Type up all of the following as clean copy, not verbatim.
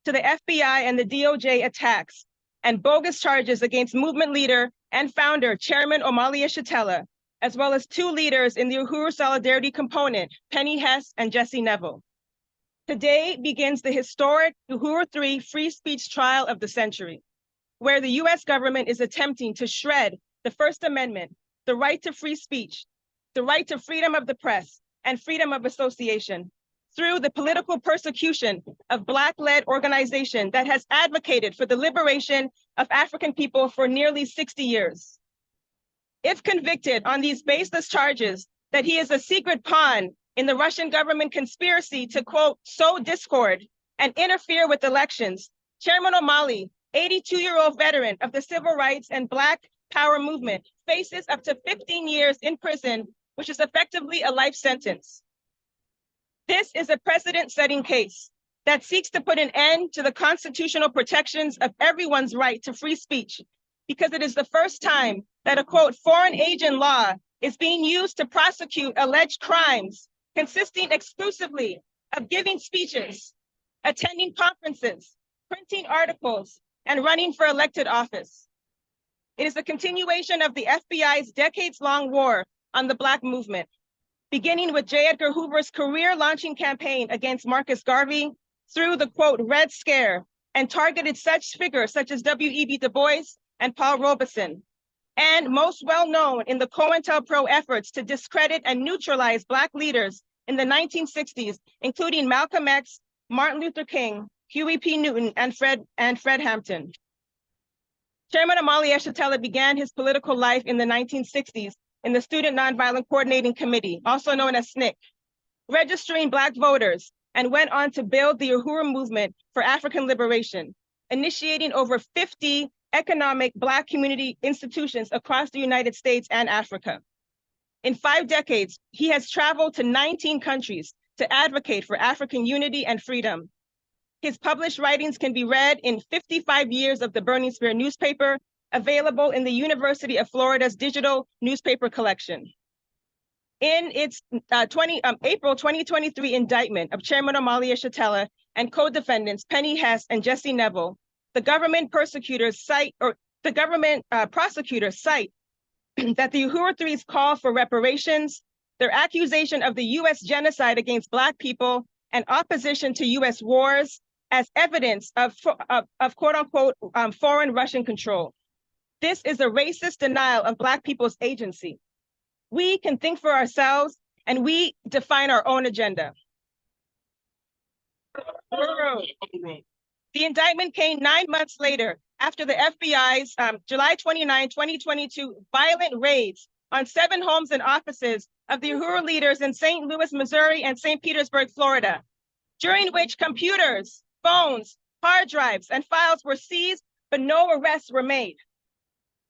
to the FBI and the DOJ attacks and bogus charges against movement leader and founder, Chairman Omali Yeshitela, as well as two leaders in the Uhuru Solidarity component, Penny Hess and Jesse Neville. Today begins the historic Uhuru 3 free speech trial of the century, where the US government is attempting to shred the First Amendment, the right to free speech, the right to freedom of the press, and freedom of association through the political persecution of Black-led organization that has advocated for the liberation of African people for nearly 60 years. If convicted on these baseless charges that he is a secret pawn in the Russian government conspiracy to, quote, sow discord and interfere with elections, Chairman Omali, 82-year-old veteran of the civil rights and Black power movement, faces up to 15 years in prison, which is effectively a life sentence. This is a precedent-setting case that seeks to put an end to the constitutional protections of everyone's right to free speech, because it is the first time that a, quote, foreign agent law is being used to prosecute alleged crimes consisting exclusively of giving speeches, attending conferences, printing articles, and running for elected office. It is a continuation of the FBI's decades-long war on the Black movement, beginning with J. Edgar Hoover's career-launching campaign against Marcus Garvey through the, quote, Red Scare, and targeted such figures such as W.E.B. Du Bois and Paul Robeson, and most well-known in the COINTELPRO efforts to discredit and neutralize Black leaders in the 1960s, including Malcolm X, Martin Luther King, Huey P. Newton, and Fred Hampton. Chairman Omali Yeshitela began his political life in the 1960s in the Student Nonviolent Coordinating Committee, also known as SNCC, registering Black voters, and went on to build the Uhuru movement for African liberation, initiating over 50 economic Black community institutions across the United States and Africa. In 5 decades, he has traveled to 19 countries to advocate for African unity and freedom. His published writings can be read in 55 years of the Burning Spear newspaper, available in the University of Florida's digital newspaper collection. In its April 2023 indictment of Chairman Omali Yeshitela and co-defendants Penny Hess and Jesse Neville, the government prosecutors cite that the Uhuru Three's call for reparations, their accusation of the US genocide against Black people, and opposition to US wars as evidence of quote unquote foreign Russian control. This is a racist denial of Black people's agency. We can think for ourselves, and we define our own agenda. The indictment came 9 months later after the FBI's July 29, 2022 violent raids on 7 homes and offices of the Uhuru leaders in St. Louis, Missouri and St. Petersburg, Florida, during which computers, phones, hard drives, and files were seized, but no arrests were made.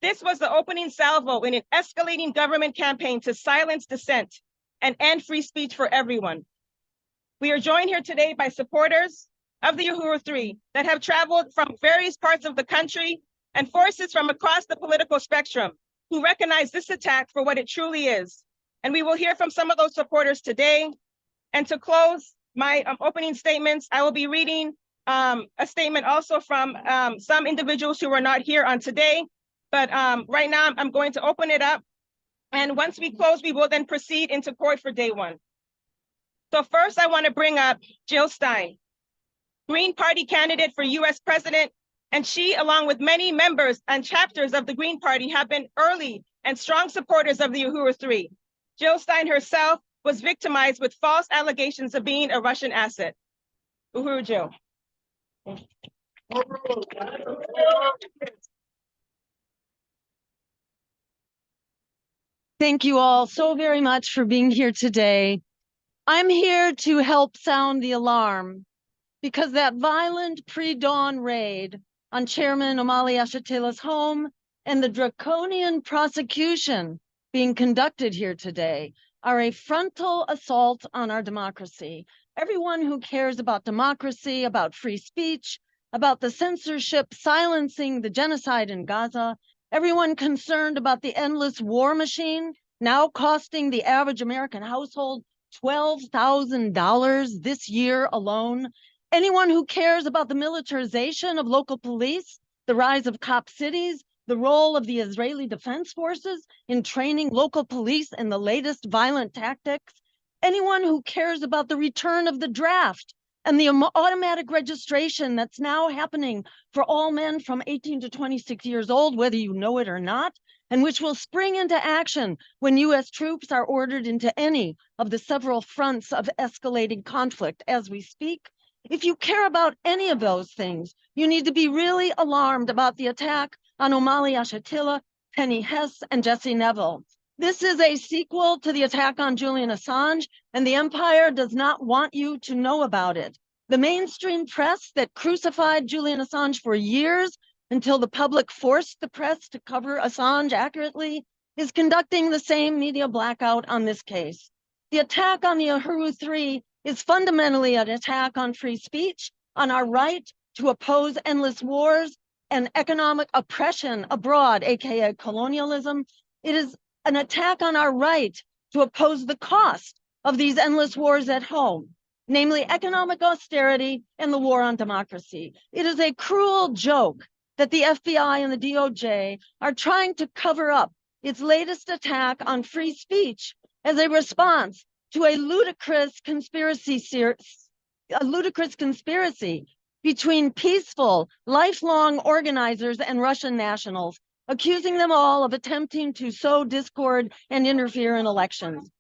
This was the opening salvo in an escalating government campaign to silence dissent and end free speech for everyone. We are joined here today by supporters of the Uhuru Three that have traveled from various parts of the country and forces from across the political spectrum who recognize this attack for what it truly is. And we will hear from some of those supporters today. And to close my opening statements, I will be reading a statement also from some individuals who are not here on today. But right now, I'm going to open it up. And once we close, we will then proceed into court for day one. So first, I want to bring up Jill Stein, Green Party candidate for US President. And she, along with many members and chapters of the Green Party, have been early and strong supporters of the Uhuru Three. Jill Stein herself was victimized with false allegations of being a Russian asset. Uhuru Jill. Thank you all so very much for being here today. I'm here to help sound the alarm because that violent pre-dawn raid on Chairman Omali Yeshitela's home and the draconian prosecution being conducted here today are a frontal assault on our democracy. Everyone who cares about democracy, about free speech, about the censorship silencing the genocide in Gaza, everyone concerned about the endless war machine now costing the average American household $12,000 this year alone, Anyone who cares about the militarization of local police, the rise of cop cities, the role of the Israeli Defense Forces in training local police in the latest violent tactics, anyone who cares about the return of the draft and the automatic registration that's now happening for all men from 18 to 26 years old, whether you know it or not, and which will spring into action when US troops are ordered into any of the several fronts of escalating conflict as we speak. If you care about any of those things, you need to be really alarmed about the attack on Omali Yeshitela, Penny Hess, and Jesse Neville. This is a sequel to the attack on Julian Assange, and the empire does not want you to know about it. The mainstream press that crucified Julian Assange for years until the public forced the press to cover Assange accurately is conducting the same media blackout on this case. The attack on the Uhuru 3 is fundamentally an attack on free speech, on our right to oppose endless wars and economic oppression abroad, aka colonialism. It is an attack on our right to oppose the cost of these endless wars at home, namely economic austerity and the war on democracy. It is a cruel joke that the FBI and the DOJ are trying to cover up its latest attack on free speech as a response to a ludicrous conspiracy between peaceful, lifelong organizers and Russian nationals, accusing them all of attempting to sow discord and interfere in elections.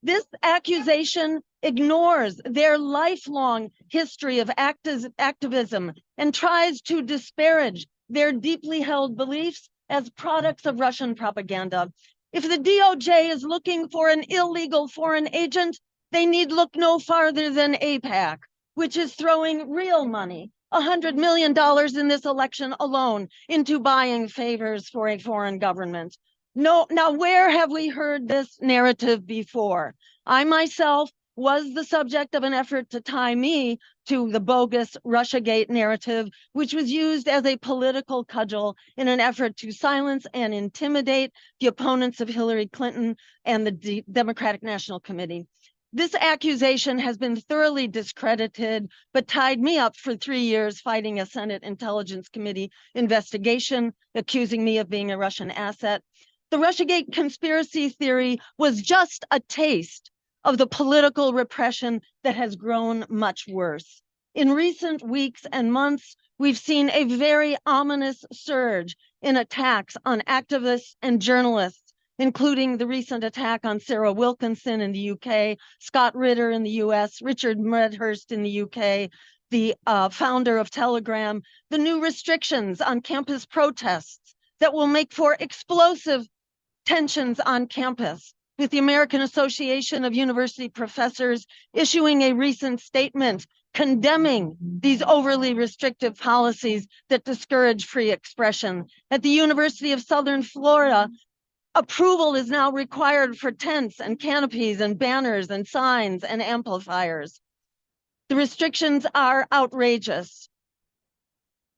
This accusation ignores their lifelong history of activism and tries to disparage their deeply held beliefs as products of Russian propaganda. If the DOJ is looking for an illegal foreign agent, they need look no farther than AIPAC, which is throwing real money, $100 million in this election alone, into buying favors for a foreign government. No, now where have we heard this narrative before? I myself was the subject of an effort to tie me to the bogus Russiagate narrative, which was used as a political cudgel in an effort to silence and intimidate the opponents of Hillary Clinton and the Democratic National Committee. This accusation has been thoroughly discredited, but tied me up for 3 years fighting a Senate Intelligence Committee investigation, accusing me of being a Russian asset. The Russiagate conspiracy theory was just a taste of the political repression that has grown much worse. In recent weeks and months, we've seen a very ominous surge in attacks on activists and journalists, including the recent attack on Sarah Wilkinson in the UK, Scott Ritter in the US, Richard Medhurst in the UK, the founder of Telegram, the new restrictions on campus protests that will make for explosive tensions on campus, with the American Association of University Professors issuing a recent statement condemning these overly restrictive policies that discourage free expression. At the University of Southern Florida, approval is now required for tents and canopies and banners and signs and amplifiers. The restrictions are outrageous.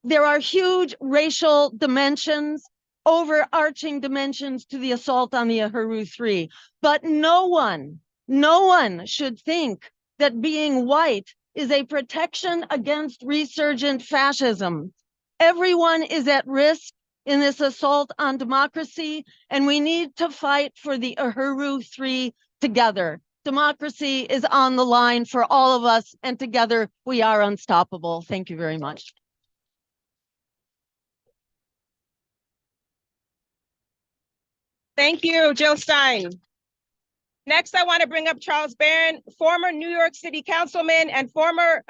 There are huge racial dimensions, overarching dimensions to the assault on the Uhuru 3. But no one should think that being white is a protection against resurgent fascism. Everyone is at risk in this assault on democracy, and we need to fight for the Uhuru 3 together. Democracy is on the line for all of us, and together we are unstoppable. Thank you very much. Thank you, Jill Stein. Next, I want to bring up Charles Barron, former New York City councilman and former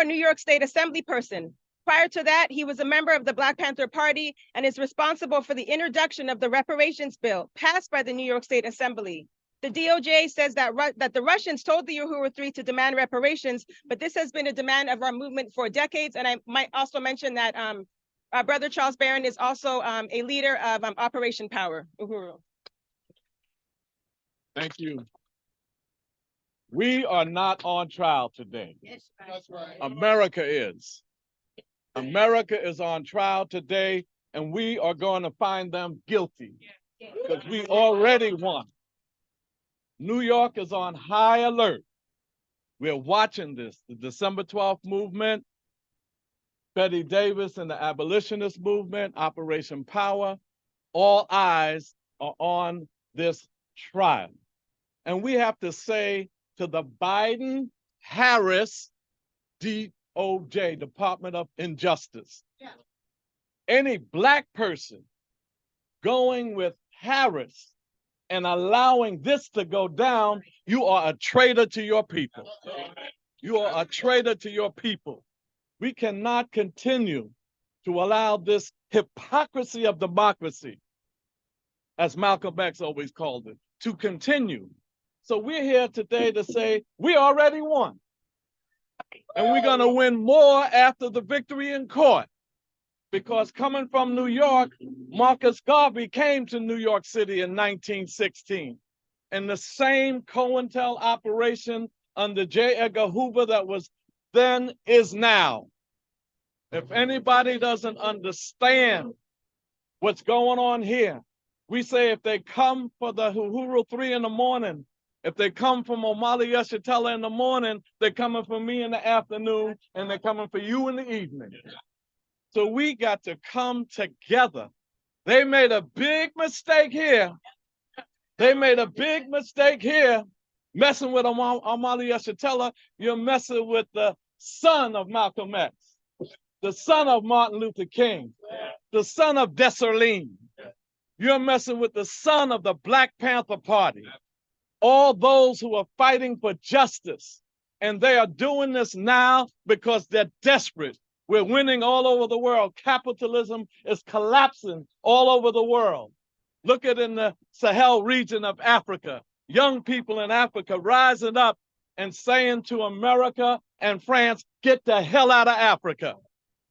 New York State Assembly person. Prior to that, he was a member of the Black Panther Party and is responsible for the introduction of the reparations bill passed by the New York State Assembly. The DOJ says that the Russians told the Uhuru 3 to demand reparations, but this has been a demand of our movement for decades. And I might also mention that our brother Charles Barron is also a leader of Operation Power, Uhuru. Thank you. We are not on trial today. Yes, that's right. America is. America is on trial today, and we are going to find them guilty because we already won. New York is on high alert. We're watching this, the December 12th movement, Betty Davis and the abolitionist movement, Operation Power, all eyes are on this trial. And we have to say to the Biden-Harris DOJ, Department of Injustice, any Black person going with Harris and allowing this to go down, you are a traitor to your people. You are a traitor to your people. We cannot continue to allow this hypocrisy of democracy, as Malcolm X always called it, to continue. So we're here today to say we already won. And we're going to win more after the victory in court. Because coming from New York, Marcus Garvey came to New York City in 1916. And the same COINTEL operation under J. Edgar Hoover that was then is now. If anybody doesn't understand what's going on here, we say if they come for the Uhuru 3 in the morning, if they come from Omali Yeshitela in the morning, they're coming for me in the afternoon, and they're coming for you in the evening. So we got to come together. They made a big mistake here. They made a big mistake here messing with Omali Yeshitela. You're messing with the son of Malcolm X, the son of Martin Luther King, the son of Dessalines. You're messing with the son of the Black Panther Party. All those who are fighting for justice. And they are doing this now because they're desperate. We're winning all over the world. Capitalism is collapsing all over the world. Look at in the Sahel region of Africa, young people in Africa rising up and saying to America and France, get the hell out of Africa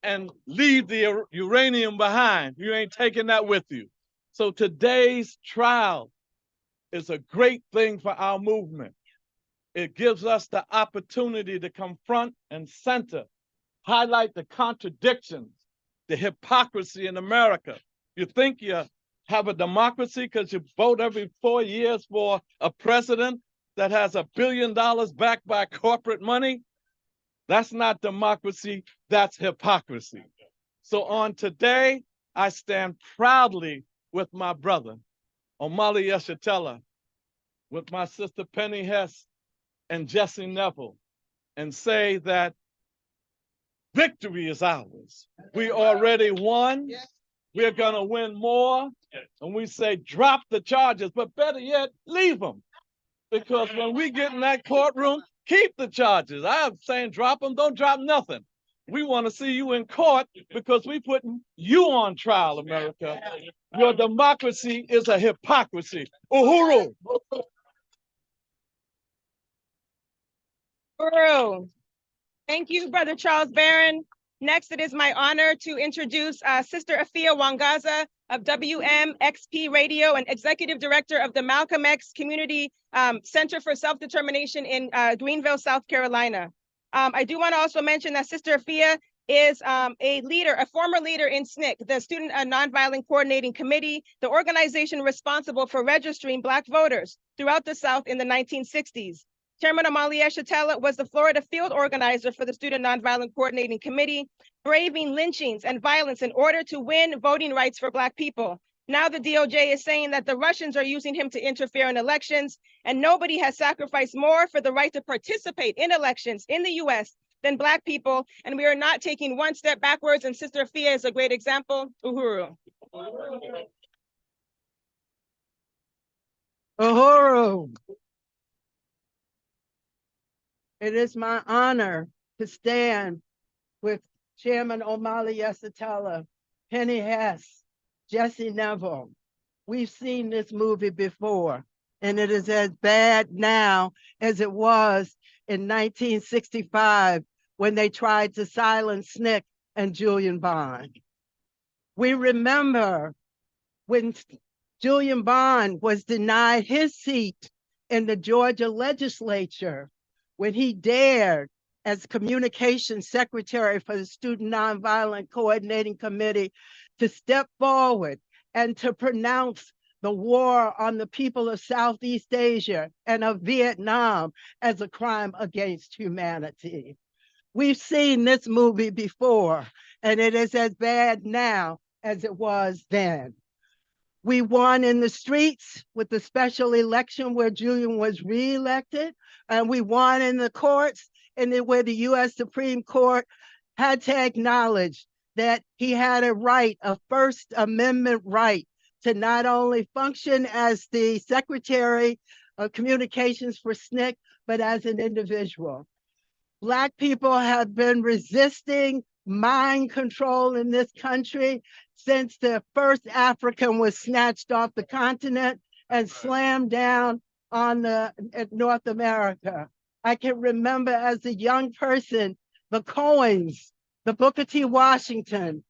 and leave the uranium behind. You ain't taking that with you. So today's trial is a great thing for our movement. It gives us the opportunity to confront and center, highlight the contradictions, the hypocrisy in America. You think you have a democracy because you vote every 4 years for a president that has $1 billion backed by corporate money? That's not democracy, that's hypocrisy. So on today, I stand proudly with my brother, Omali Yeshitela, with my sister Penny Hess and Jesse Neville, and say that victory is ours. We already won. We're going to win more. And we say drop the charges, but better yet, leave them. Because when we get in that courtroom, keep the charges. I'm saying drop them, don't drop nothing. We want to see you in court because we're putting you on trial, America. Your democracy is a hypocrisy. Uhuru. Uhuru. Thank you, Brother Charles Barron. Next, it is my honor to introduce Sister Afia Wangaza of WMXP Radio and Executive Director of the Malcolm X Community Center for Self-Determination in Greenville, South Carolina. I do want to also mention that Sister Afia is a former leader in SNCC, the Student Nonviolent Coordinating Committee, the organization responsible for registering Black voters throughout the South in the 1960s. Chairman Omali Yeshitela was the Florida field organizer for the Student Nonviolent Coordinating Committee, braving lynchings and violence in order to win voting rights for Black people. Now the DOJ is saying that the Russians are using him to interfere in elections, and nobody has sacrificed more for the right to participate in elections in the US than Black people, and we are not taking one step backwards, and Sister Afia is a great example. Uhuru. Uhuru. It is my honor to stand with Chairman Omali Yeshitela, Penny Hess, Jesse Neville. We've seen this movie before, and it is as bad now as it was in 1965 when they tried to silence SNCC and Julian Bond. We remember when Julian Bond was denied his seat in the Georgia legislature when he dared, as communications secretary for the Student Nonviolent Coordinating Committee, to step forward and to pronounce the war on the people of Southeast Asia and of Vietnam as a crime against humanity. We've seen this movie before, and it is as bad now as it was then. We won in the streets with the special election where Julian was reelected, and we won in the courts where the U.S. Supreme Court had to acknowledge that he had a right, a First Amendment right, to not only function as the Secretary of Communications for SNCC, but as an individual. Black people have been resisting mind control in this country since the first African was snatched off the continent and slammed down on North America. I can remember as a young person, the coins, the Booker T. Washington,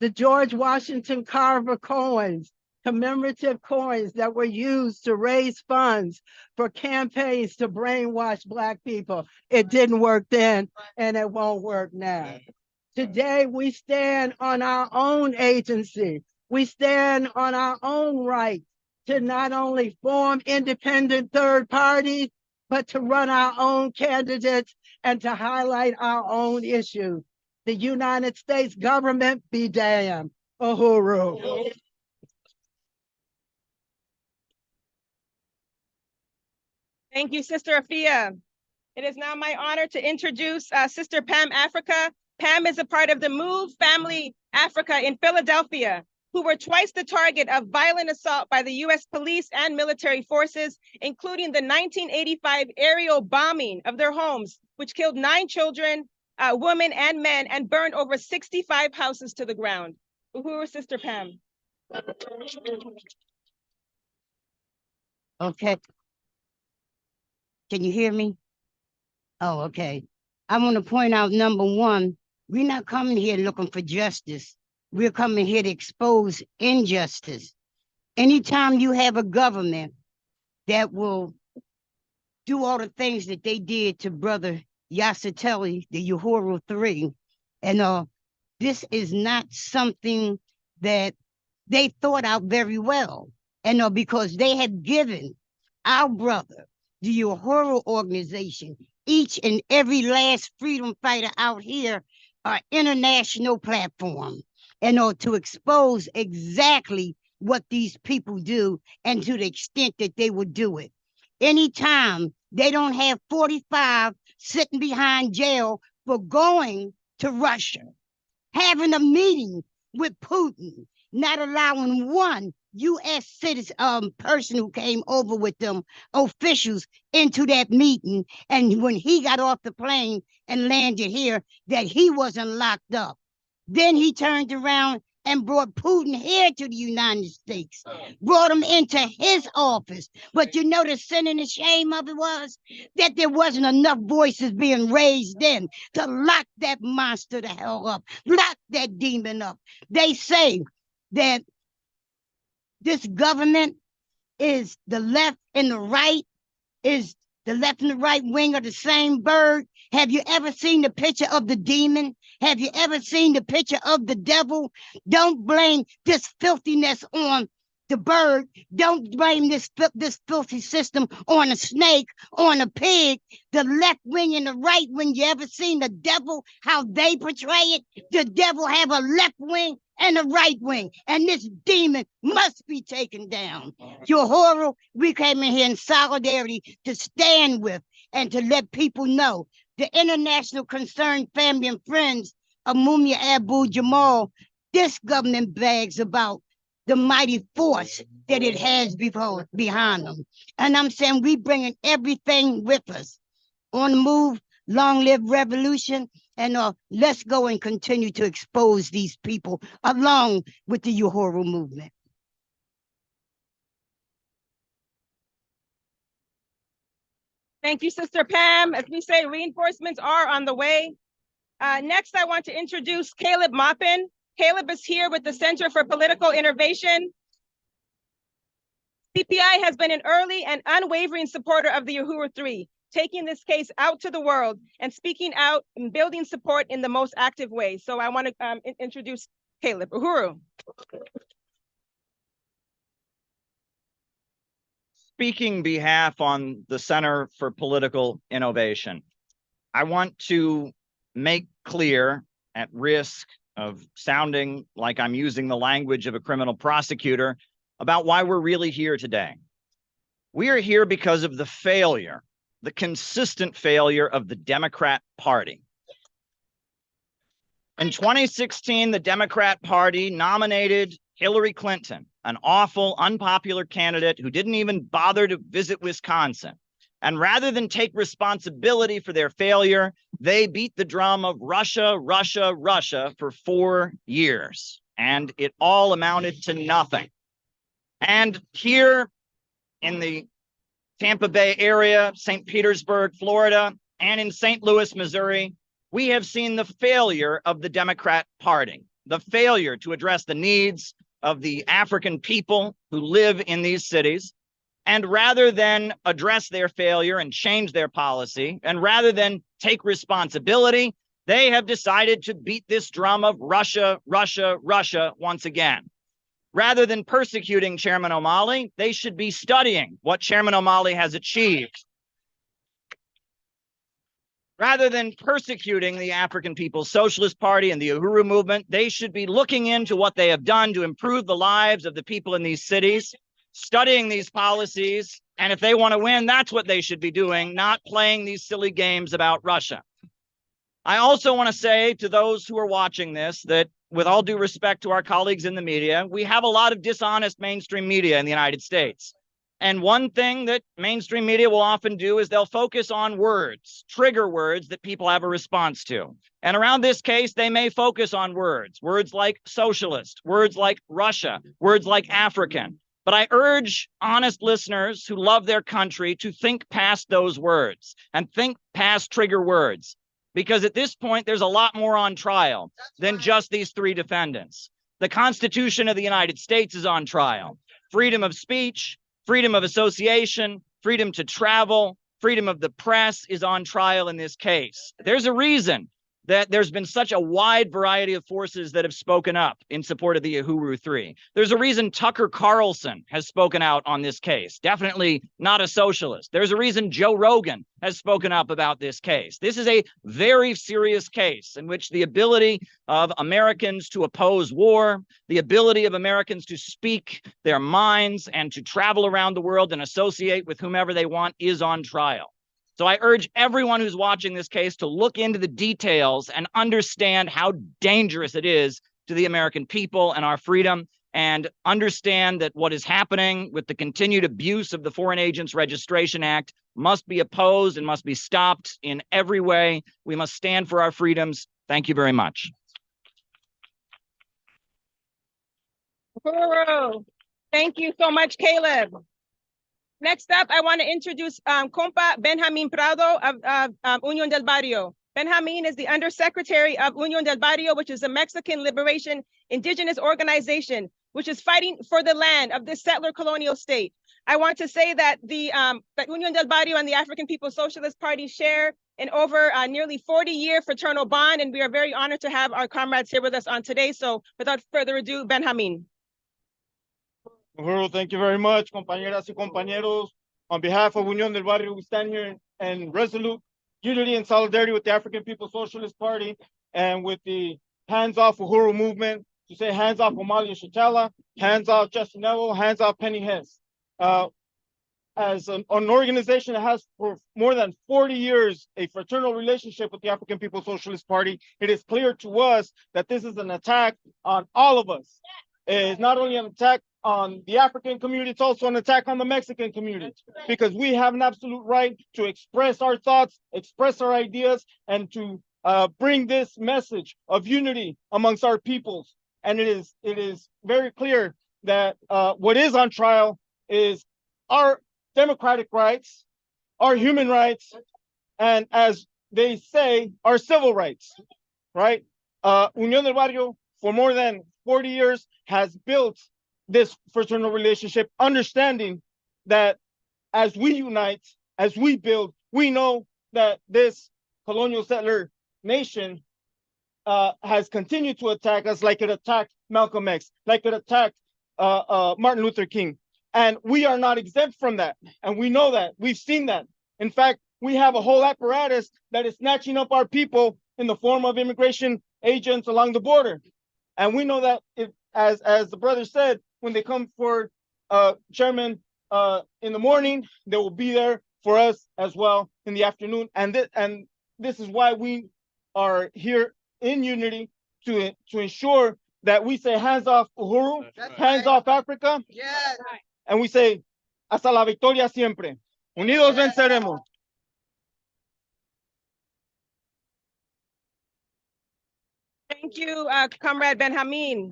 the George Washington Carver coins, commemorative coins that were used to raise funds for campaigns to brainwash Black people. It didn't work then, and it won't work now. Today, we stand on our own agency. We stand on our own right to not only form independent third parties, but to run our own candidates and to highlight our own issues. The United States government be damned. Uhuru. Thank you, Sister Afia. It is now my honor to introduce Sister Pam Africa. Pam is a part of the Move Family Africa in Philadelphia, who were twice the target of violent assault by the US police and military forces, including the 1985 aerial bombing of their homes, which killed 9 children, women and men, and burned over 65 houses to the ground. Uhuru, Sister Pam. Okay. Can you hear me? Oh, okay. I want to point out, number one, we're not coming here looking for justice. We're coming here to expose injustice. Anytime you have a government that will do all the things that they did to Brother Yasateli, the Uhuru 3, and this is not something that they thought out very well. And because they have given our brother, the Uhuru organization, each and every last freedom fighter out here, an international platform, and to expose exactly what these people do and to the extent that they would do it. Anytime they don't have 45 sitting behind jail for going to Russia, having a meeting with Putin, not allowing one U.S. citizen, person who came over with them, officials, into that meeting, and when he got off the plane and landed here, that he wasn't locked up. Then he turned around and brought Putin here to the United States, brought him into his office. But you know the sin and the shame of it was that there wasn't enough voices being raised then to lock that monster the hell up, lock that demon up. They say that this government is the left and the right, is the left and the right wing of the same bird. Have you ever seen the picture of the demon? Have you ever seen the picture of the devil? Don't blame this filthiness on the bird. Don't blame this filthy system on a snake, on a pig. The left wing and the right wing, you ever seen the devil, how they portray it? The devil have a left wing and a right wing, and this demon must be taken down. Uhuru, we came in here in solidarity to stand with and to let people know the international concerned family and friends of Mumia Abu Jamal, this government brags about the mighty force that it has behind them. And I'm saying we bringing everything with us. On the move, long live revolution, and let's go and continue to expose these people along with the Uhuru movement. Thank you, Sister Pam. As we say, reinforcements are on the way. Next, I want to introduce Caleb Maupin. Caleb is here with the Center for Political Innovation. CPI has been an early and unwavering supporter of the Uhuru 3, taking this case out to the world and speaking out and building support in the most active way. So I want to introduce Caleb. Uhuru. speaking behalf on the Center for Political Innovation. I want to make clear, at risk of sounding like I'm using the language of a criminal prosecutor, about why we're really here today. We are here because of the failure, the consistent failure of the Democrat Party. In 2016, the Democrat Party nominated Hillary Clinton, an awful, unpopular candidate who didn't even bother to visit Wisconsin. And rather than take responsibility for their failure, they beat the drum of Russia, Russia, Russia for 4 years. And it all amounted to nothing. And here in the Tampa Bay area, St. Petersburg, Florida, and in St. Louis, Missouri, we have seen the failure of the Democrat Party, the failure to address the needs of the African people who live in these cities. And rather than address their failure and change their policy, and rather than take responsibility, they have decided to beat this drum of Russia, Russia, Russia once again. Rather than persecuting Chairman O'Malley, they should be studying what Chairman O'Malley has achieved. Rather than persecuting the African People's Socialist Party and the Uhuru movement, they should be looking into what they have done to improve the lives of the people in these cities, studying these policies, and if they want to win, that's what they should be doing, not playing these silly games about Russia. I also want to say to those who are watching this that, with all due respect to our colleagues in the media, we have a lot of dishonest mainstream media in the United States. And one thing that mainstream media will often do is they'll focus on words, trigger words that people have a response to. And around this case, they may focus on words like socialist, words like Russia, words like African. But I urge honest listeners who love their country to think past those words and think past trigger words. Because at this point, there's a lot more on trial than just these 3 defendants. The Constitution of the United States is on trial. Freedom of speech, freedom of association, freedom to travel, freedom of the press is on trial in this case. There's a reason that there's been such a wide variety of forces that have spoken up in support of the Uhuru 3. There's a reason Tucker Carlson has spoken out on this case, definitely not a socialist. There's a reason Joe Rogan has spoken up about this case. This is a very serious case in which the ability of Americans to oppose war, the ability of Americans to speak their minds and to travel around the world and associate with whomever they want is on trial. So I urge everyone who's watching this case to look into the details and understand how dangerous it is to the American people and our freedom, and understand that what is happening with the continued abuse of the Foreign Agents Registration Act must be opposed and must be stopped in every way. We must stand for our freedoms. Thank you very much. Uhuru. Thank you so much, Caleb. Next up, I want to introduce Compa Benjamin Prado of Union del Barrio. Benjamin is the Undersecretary of Union del Barrio, which is a Mexican liberation indigenous organization, which is fighting for the land of this settler colonial state. I want to say that that Union del Barrio and the African People's Socialist Party share an over nearly 40-year fraternal bond, and we are very honored to have our comrades here with us on today. So without further ado, Benjamin. Uhuru, thank you very much, compañeras y compañeros. On behalf of Unión del Barrio, we stand here in resolute unity and solidarity with the African People's Socialist Party and with the Hands Off Uhuru movement to say hands off O'Malley Shitala, hands off Jesse Neville, hands off Penny Hess. As an organization that has for more than 40 years a fraternal relationship with the African People's Socialist Party, it is clear to us that this is an attack on all of us. It's not only an attack on the African community, it's also an attack on the Mexican community, because we have an absolute right to express our thoughts, express our ideas, and to bring this message of unity amongst our peoples. And it is very clear that what is on trial is our democratic rights, our human rights, and as they say, our civil rights, right? Unión del Barrio, for more than 40 years, has built this fraternal relationship, understanding that as we unite, as we build, we know that this colonial settler nation has continued to attack us like it attacked Malcolm X, like it attacked Martin Luther King. And we are not exempt from that. And we know that. We've seen that. In fact, we have a whole apparatus that is snatching up our people in the form of immigration agents along the border. And we know that if, as the brother said, when they come for chairman in the morning, they will be there for us as well in the afternoon. And this is why we are here in unity to ensure that we say hands off Uhuru, hands off Africa. Yes. And we say hasta la victoria siempre. Unidos venceremos. Thank you, Comrade Benjamin.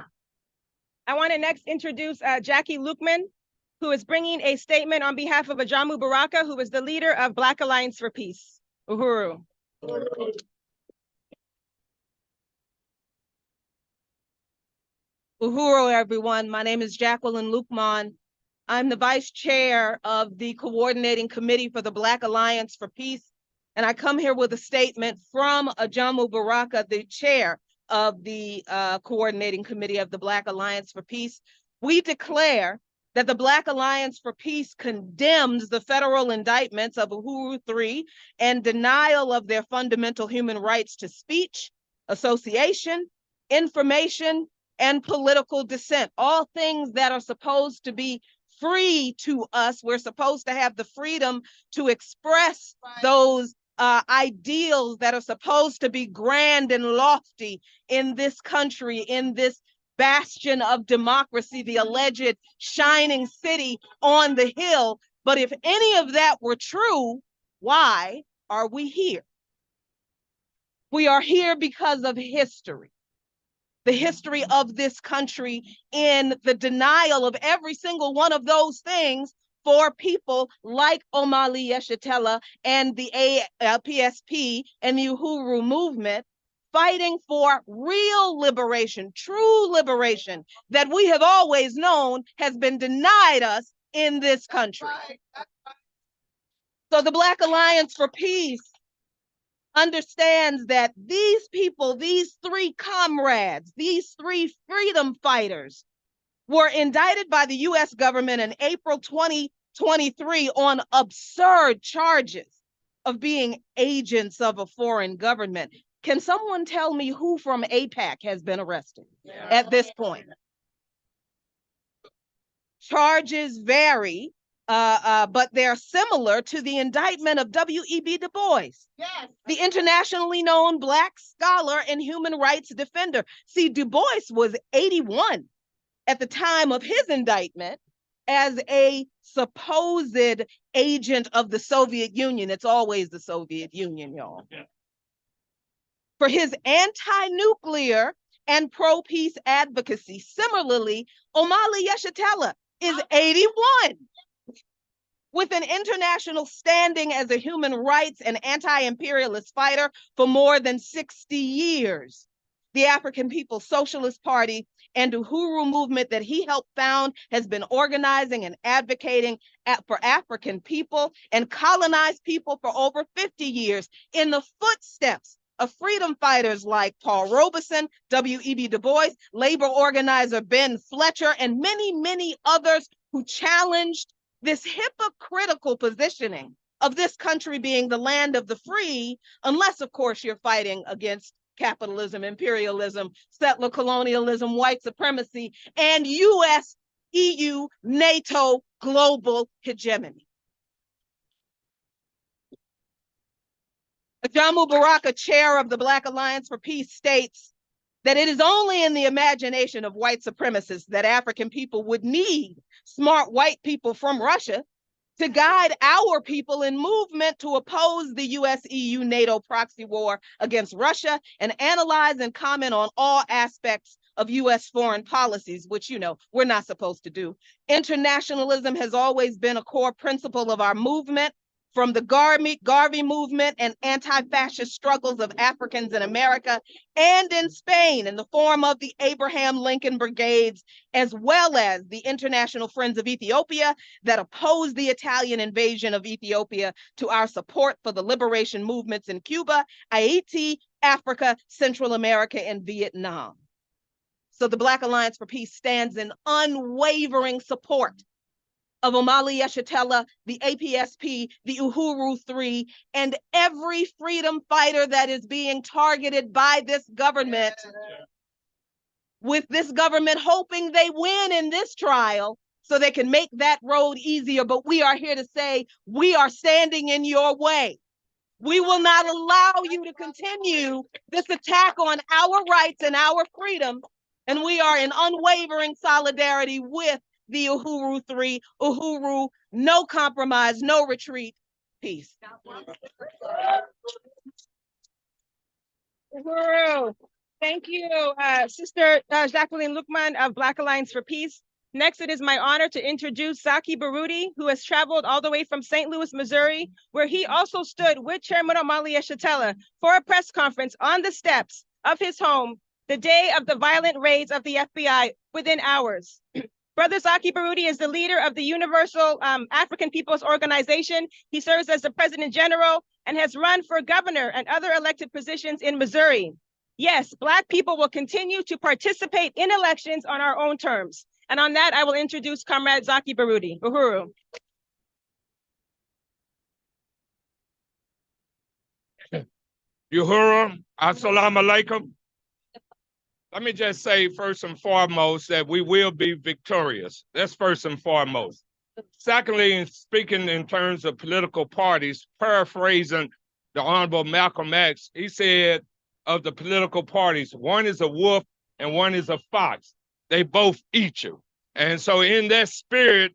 I want to next introduce Jackie Lukman, who is bringing a statement on behalf of Ajamu Baraka, who is the leader of Black Alliance for Peace. Uhuru. Uhuru, everyone. My name is Jacqueline Lukman. I'm the vice chair of the coordinating committee for the Black Alliance for Peace. And I come here with a statement from Ajamu Baraka, the chair of the coordinating committee of the Black Alliance for Peace. We declare that the Black Alliance for Peace condemns the federal indictments of Uhuru 3 and denial of their fundamental human rights to speech, association, information, and political dissent, all things that are supposed to be free to us. We're supposed to have the freedom to express those ideals that are supposed to be grand and lofty in this country, in this bastion of democracy, the alleged shining city on the hill. But if any of that were true, why are we here? We are here because of history. The history of this country in the denial of every single one of those things for people like Omali Yeshitela and the PSP and the Uhuru movement, fighting for real liberation, true liberation that we have always known has been denied us in this country. So the Black Alliance for Peace understands that these people, these three comrades, these three freedom fighters were indicted by the US government in April 2023 on absurd charges of being agents of a foreign government. Can someone tell me who from AIPAC has been arrested at this point? Charges vary, but they're similar to the indictment of W.E.B. Du Bois, the internationally known Black scholar and human rights defender. See, Du Bois was 81 at the time of his indictment as a supposed agent of the Soviet Union. It's always the Soviet Union, y'all. Yeah. For his anti-nuclear and pro-peace advocacy. Similarly, Omali Yeshitela is 81. With an international standing as a human rights and anti-imperialist fighter for more than 60 years. The African People's Socialist Party and Uhuru movement that he helped found has been organizing and advocating for African people and colonized people for over 50 years in the footsteps of freedom fighters like Paul Robeson, W.E.B. Du Bois, labor organizer Ben Fletcher, and many, many others who challenged this hypocritical positioning of this country being the land of the free, unless, of course, you're fighting against capitalism, imperialism, settler colonialism, white supremacy, and US, EU, NATO global hegemony. Ajamu Baraka, chair of the Black Alliance for Peace, states that it is only in the imagination of white supremacists that African people would need smart white people from Russia to guide our people in movement to oppose the US, EU, NATO proxy war against Russia and analyze and comment on all aspects of US foreign policies, which, you know, we're not supposed to do. Internationalism has always been a core principle of our movement, from the Garvey movement and anti-fascist struggles of Africans in America and in Spain in the form of the Abraham Lincoln Brigades, as well as the International Friends of Ethiopia that opposed the Italian invasion of Ethiopia, to our support for the liberation movements in Cuba, Haiti, Africa, Central America, and Vietnam. So the Black Alliance for Peace stands in unwavering support of Omali Yeshitela, the APSP, the Uhuru 3, and every freedom fighter that is being targeted by this government, with this government hoping they win in this trial so they can make that road easier. But we are here to say we are standing in your way. We will not allow you to continue this attack on our rights and our freedom. And we are in unwavering solidarity with the Uhuru 3, Uhuru, no compromise, no retreat, peace. Uhuru. Thank you, Sister Jacqueline Lukman of Black Alliance for Peace. Next, it is my honor to introduce Zaki Baruti, who has traveled all the way from St. Louis, Missouri, where he also stood with Chairman Omali Yeshitela for a press conference on the steps of his home the day of the violent raids of the FBI within hours. Brother Zaki Baruti is the leader of the Universal African Peoples Organization. He serves as the President General and has run for governor and other elected positions in Missouri. Yes, Black people will continue to participate in elections on our own terms. And on that, I will introduce Comrade Zaki Baruti. Uhuru. Uhuru, assalamu alaikum. Let me just say first and foremost that we will be victorious. That's first and foremost. Secondly, speaking in terms of political parties, paraphrasing the Honorable Malcolm X, he said of the political parties, one is a wolf and one is a fox. They both eat you. And so in that spirit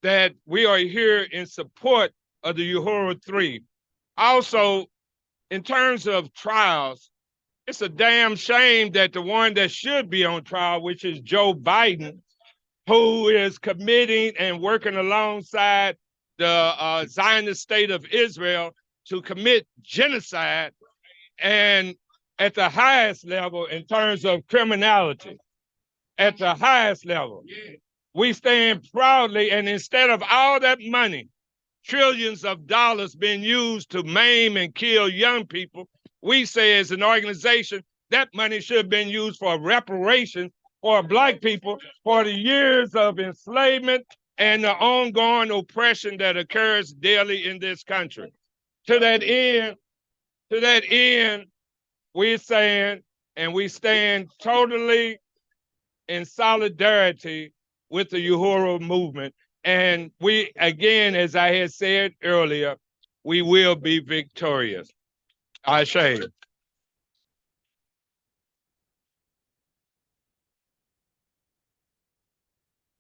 that we are here in support of the Uhuru 3. Also, in terms of trials, it's a damn shame that the one that should be on trial, which is Joe Biden, who is committing and working alongside the Zionist state of Israel to commit genocide, and at the highest level in terms of criminality, at the highest level. We stand proudly, and instead of all that money, trillions of dollars being used to maim and kill young people, we say as an organization, that money should have been used for reparations for Black people for the years of enslavement and the ongoing oppression that occurs daily in this country. To that end, we're saying, and we stand totally in solidarity with the Uhuru movement. And we, again, as I had said earlier, we will be victorious. Ashe.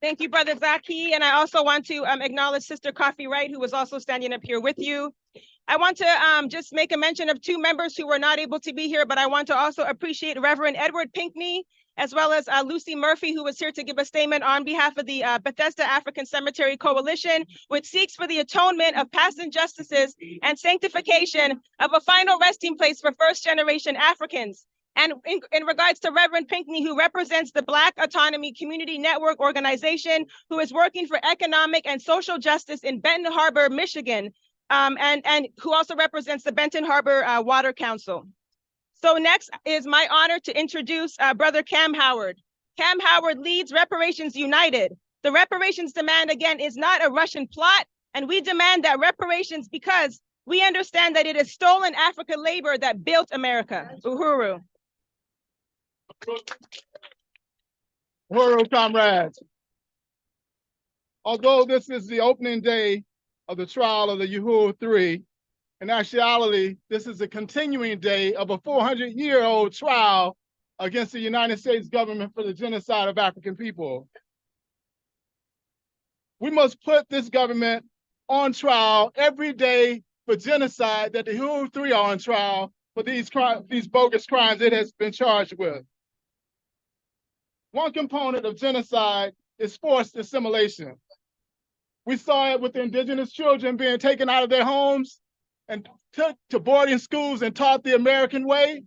Thank you, Brother Zaki. And I also want to acknowledge Sister Coffee Wright, who was also standing up here with you. I want to just make a mention of two members who were not able to be here, but I want to also appreciate Reverend Edward Pinkney, as well as Lucy Murphy, who was here to give a statement on behalf of the Bethesda African Cemetery Coalition, which seeks for the atonement of past injustices and sanctification of a final resting place for first-generation Africans. And in regards to Reverend Pinkney, who represents the Black Autonomy Community Network organization, who is working for economic and social justice in Benton Harbor, Michigan, and who also represents the Benton Harbor Water Council. So next is my honor to introduce Brother Cam Howard. Cam Howard leads Reparations United. The reparations demand, again, is not a Russian plot, and we demand that reparations because we understand that it is stolen African labor that built America. Uhuru. Uhuru, comrades. Although this is the opening day of the trial of the Uhuru 3, in actuality, this is a continuing day of a 400-year-old trial against the United States government for the genocide of African people. We must put this government on trial every day for genocide that the Uhuru 3 are on trial for these bogus crimes it has been charged with. One component of genocide is forced assimilation. We saw it with the indigenous children being taken out of their homes and took to boarding schools and taught the American way.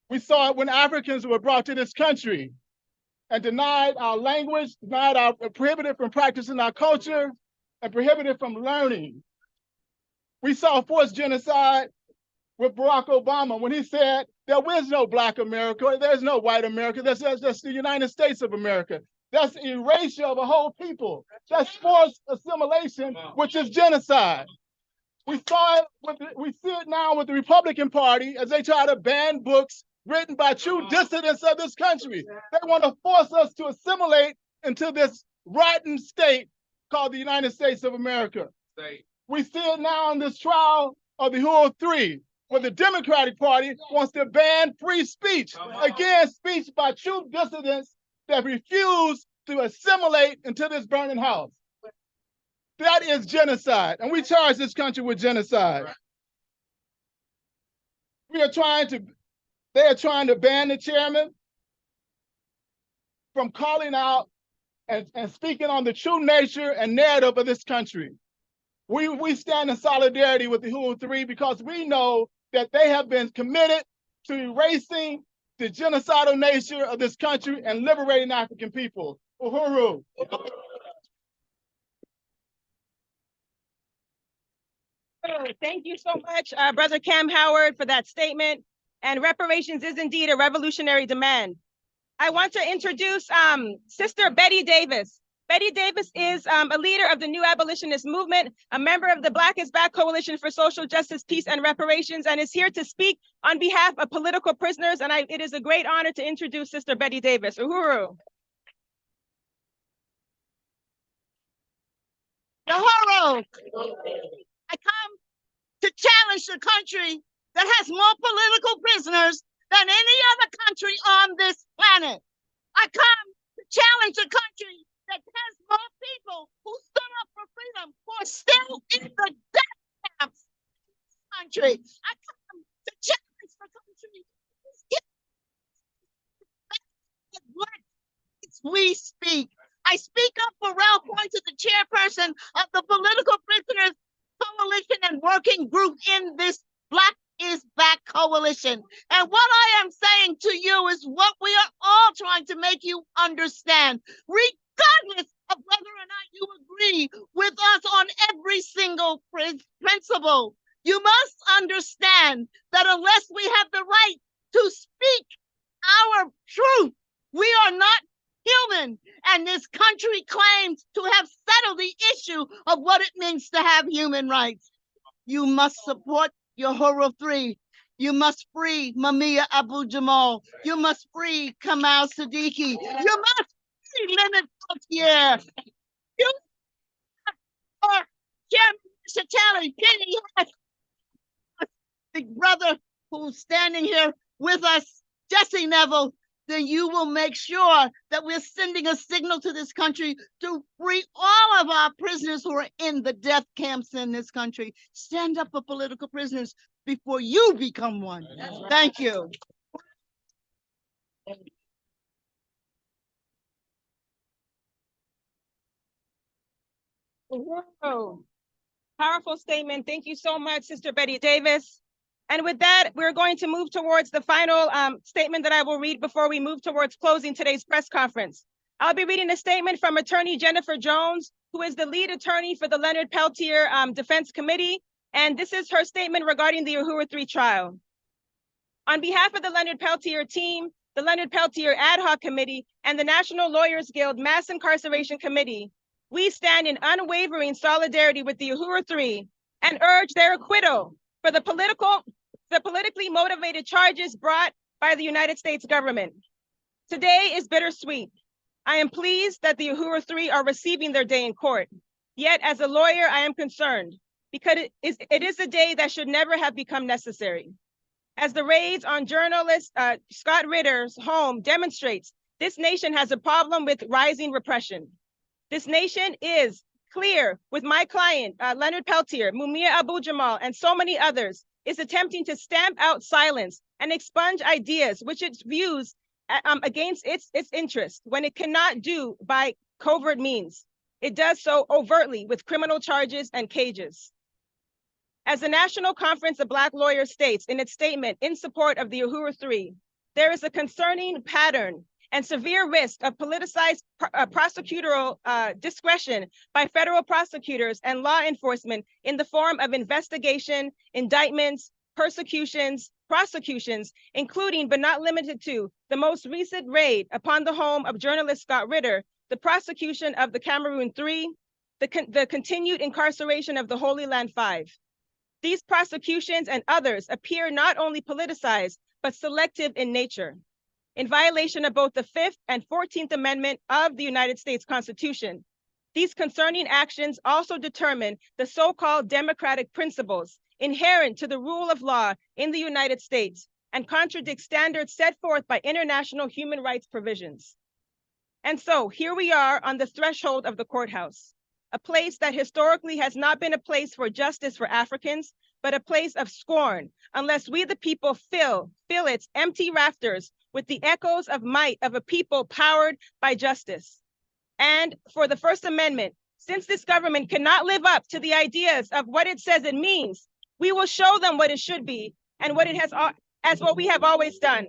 We saw it when Africans were brought to this country and denied our language, prohibited from practicing our culture, and prohibited from learning. We saw forced genocide with Barack Obama when he said, there is no Black America, there's no white America, there's just the United States of America. That's erasure of a whole people. That's forced assimilation, which is genocide. We see it now with the Republican Party as they try to ban books written by true dissidents of this country. They want to force us to assimilate into this rotten state called the United States of America. We see it now in this trial of the Uhuru 3, where the Democratic Party wants to ban free speech. Again, speech by true dissidents that refuse to assimilate into this burning house. That is genocide, and we charge this country with genocide. They are trying to ban the chairman from calling out and speaking on the true nature and narrative of this country. We stand in solidarity with the Uhuru 3 because we know that they have been committed to erasing the genocidal nature of this country and liberating African people. Uhuru. Thank you so much, Brother Cam Howard, for that statement. And reparations is indeed a revolutionary demand. I want to introduce Sister Betty Davis. Betty Davis is a leader of the New Abolitionist Movement, a member of the Black is Back Coalition for Social Justice, Peace, and Reparations, and is here to speak on behalf of political prisoners. And it is a great honor to introduce Sister Betty Davis. Uhuru. Uhuru. I come to challenge the country that has more political prisoners than any other country on this planet. I come to challenge a country that has more people who stood up for freedom who are still in the death camps in this country. I come to challenge the country that we speak. I speak up for Ralph Pointer, the chairperson of the Political Prisoners Coalition and Working Group in this Black is Back Coalition. And what I am saying to you is what we are all trying to make you understand, regardless of whether or not you agree with us on every single principle. You must understand that unless we have the right to speak our truth, we are not human. And this country claims to have settled the issue of what it means to have human rights. You must support Uhuru 3. You must free Mumia Abu-Jamal. You must free Kamal Siddiqui. You must free Leonard Peltier. You are Chairman Chatali, Penny Hess, the brother who's standing here with us, Jesse Neville. Then you will make sure that we're sending a signal to this country to free all of our prisoners who are in the death camps in this country. Stand up for political prisoners before you become one. Thank you. Whoa. Powerful statement. Thank you so much, Sister Betty Davis. And with that, we're going to move towards the final statement that I will read before we move towards closing today's press conference. I'll be reading a statement from Attorney Jennifer Jones, who is the lead attorney for the Leonard Peltier Defense Committee. And this is her statement regarding the Uhuru 3 trial. On behalf of the Leonard Peltier team, the Leonard Peltier Ad Hoc Committee, and the National Lawyers Guild Mass Incarceration Committee, we stand in unwavering solidarity with the Uhuru 3 and urge their acquittal for the politically motivated charges brought by the United States government. Today is bittersweet. I am pleased that the Uhuru 3 are receiving their day in court. Yet as a lawyer, I am concerned because it is a day that should never have become necessary. As the raids on journalist Scott Ritter's home demonstrates, this nation has a problem with rising repression. This nation is clear with my client, Leonard Peltier, Mumia Abu-Jamal, and so many others, is attempting to stamp out silence and expunge ideas which it views against its interests when it cannot do by covert means. It does so overtly with criminal charges and cages. As the National Conference of Black Lawyers states in its statement in support of the Uhuru 3, there is a concerning pattern and severe risk of politicized prosecutorial discretion by federal prosecutors and law enforcement in the form of investigation, indictments, persecutions, prosecutions, including but not limited to the most recent raid upon the home of journalist Scott Ritter the prosecution of the Cameroon Three, the continued incarceration of the Holy Land Five. These prosecutions and others appear not only politicized, but selective in nature, in violation of both the 5th and 14th Amendment of the United States Constitution. These concerning actions also determine the so-called democratic principles inherent to the rule of law in the United States and contradict standards set forth by international human rights provisions. And so here we are on the threshold of the courthouse, a place that historically has not been a place for justice for Africans, but a place of scorn, unless we the people fill its empty rafters with the echoes of might of a people powered by justice. And for the First Amendment, since this government cannot live up to the ideas of what it says it means, we will show them what it should be and what it has, as what we have always done.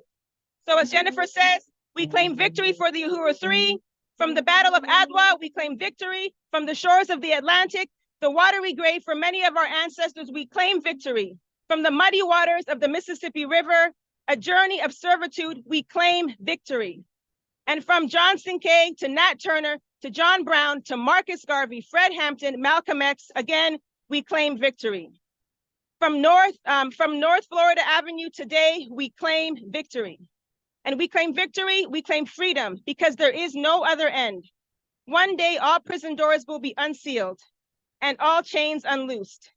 So as Jennifer says, we claim victory for the Uhuru Three. From the Battle of Adwa, we claim victory. From the shores of the Atlantic, the watery grave for many of our ancestors, we claim victory. From the muddy waters of the Mississippi River, a journey of servitude, we claim victory. And from John Sinkay to Nat Turner to John Brown to Marcus Garvey, Fred Hampton, Malcolm X, again, we claim victory. From North Florida Avenue today, we claim victory. And we claim victory, we claim freedom, because there is no other end. One day, all prison doors will be unsealed and all chains unloosed.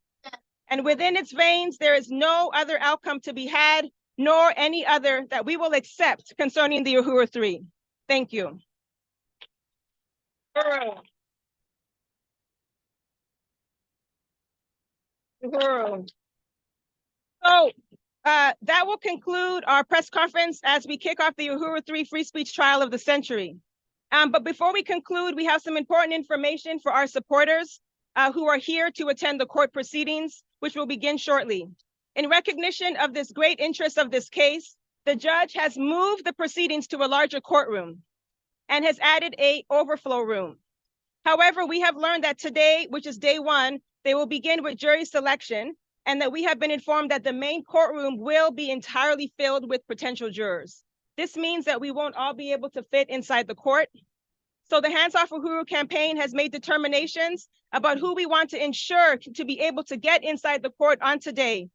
And within its veins, there is no other outcome to be had, nor any other that we will accept concerning the Uhuru Three. Thank you. Uhuru. So that will conclude our press conference as we kick off the Uhuru Three free speech trial of the century. But before we conclude, we have some important information for our supporters who are here to attend the court proceedings, which will begin shortly. In recognition of this great interest of this case, the judge has moved the proceedings to a larger courtroom and has added an overflow room. However, we have learned that today, which is day one, they will begin with jury selection, and that we have been informed that the main courtroom will be entirely filled with potential jurors. This means that we won't all be able to fit inside the court. So the Hands Off Uhuru campaign has made determinations about who we want to ensure to be able to get inside the court on today.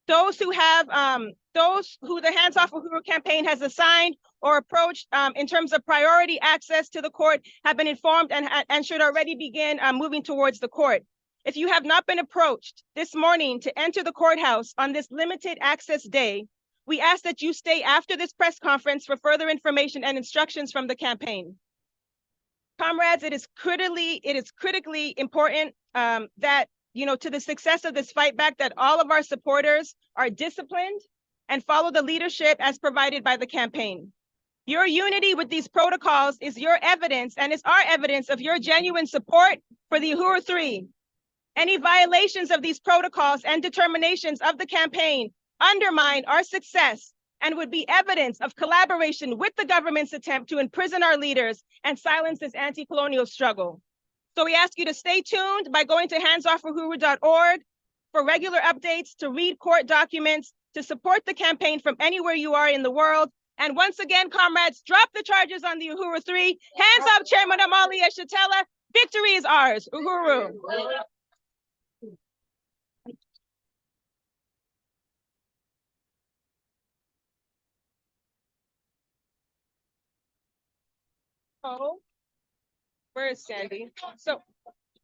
Those who the Hands Off Uhuru campaign has assigned or approached in terms of priority access to the court have been informed and should already begin moving towards the court. If you have not been approached this morning to enter the courthouse on this limited access day, we ask that you stay after this press conference for further information and instructions from the campaign. Comrades, it is critically important that, to the success of this fight back, that all of our supporters are disciplined and follow the leadership as provided by the campaign. Your unity with these protocols is your evidence and is our evidence of your genuine support for the Uhuru Three. Any violations of these protocols and determinations of the campaign undermine our success and would be evidence of collaboration with the government's attempt to imprison our leaders and silence this anti-colonial struggle. So we ask you to stay tuned by going to handsoffuhuru.org for regular updates, to read court documents, to support the campaign from anywhere you are in the world. And once again, comrades, drop the charges on the Uhuru Three. Hands up, Chairman Amalia Shatella. Victory is ours. Uhuru. Oh, where is Sandy? So